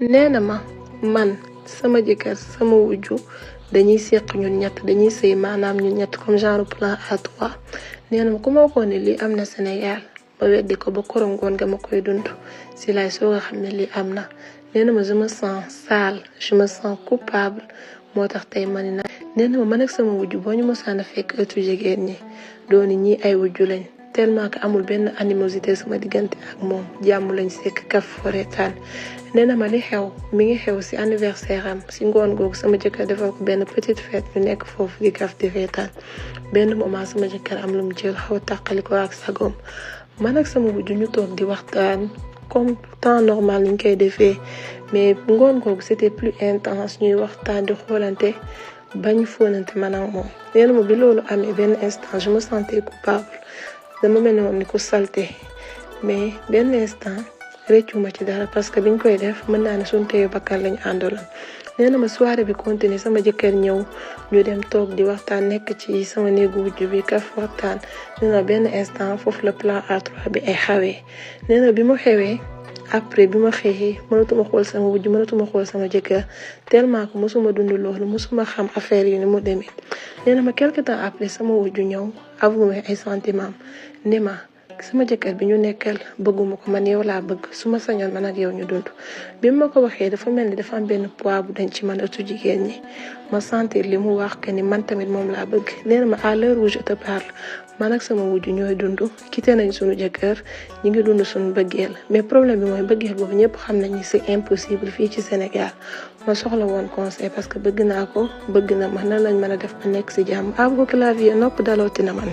nee na ma man sama jëkkër sama wujju dañuy seq ñun ñett dañuy sëy maanaam ñun ñett comme genre plan A3 nee na ma ku ma waxoon ne lii am na Sénégal ba weddi ko ba korongoon nga ma koy dund si laay soog a xam ne lii am na nee na ma je me sens sale je me sens coupable moo tax tey ma ni na nee na ma man ak sama wujju boo ñu mosaan a fekk ëttu jigéen ñi dooni ñii ay wujju lañ tellement que amul benn animosité sama diggante ak moom jàmm lañ sekk kaf foretaan nee na ma li xew mi ngi xew si anniversaire am si ngoon googu sama jëkkër defal ko benn petite fête ñu nekk foofu di kaf di reetaan benn moment sama jëkkër am lu mu jël xaw a tàqali ko ak sagoom man ak sama wujju ñu toog di waxtaan comme temps normal ni ñu koy defee mais ngoon googu c'était plus intense ñuy waxtaan di xoolante bañ fóonante man ak moom nee na ma bi loolu amee benn instant je me sentais coupable dama mel ni woon ni ku salté mais benn instant réccuma ci dara parce que biñ koy def mën naa ne suñu téye bakkan lañu àndaloon nee na ma soirée bi continué sama jëkkër ñëw ñu dem toog di waxtaan nekk ci sama néegu wujju bi kaf waxtaan nee na benn instant foofu la plan A3 bi ay xawee nee na bi mu xewee après bi ma xëyee mënatuma xool sama wujju mënatuma xool sama jëkkër tellement que mosuma dund loolu mosuma xam affaire yi ni mu demee nee na ma quelque temps après sama wujju ñëw avoué ay sentiments ne ma sama jëkkër bi ñu nekkal bëgguma ko man yow laa bëgg su ma sañoon man ak yow ñu dund bi ma ko waxee dafa mel ni dafa am benn poids bu dañ ci man ëttu jigéen ñi ma sentir li mu wax que ni man tamit moom laa bëgg nee na ma à l'heure où je te parle man ak sama wujju ñooy dund quitté nañ suñu jëkkër ñu ngi dund suñu bëggeel mais problème bi mooy bëggeel boobu ñëpp xam nañ ni c'est impossible fii ci Sénégal ma soxla woon conseil parce que bëgg naa ko bëgg na ma nan lañ mën a def ba nekk si jàmm avocat la vie nopp dalooti na man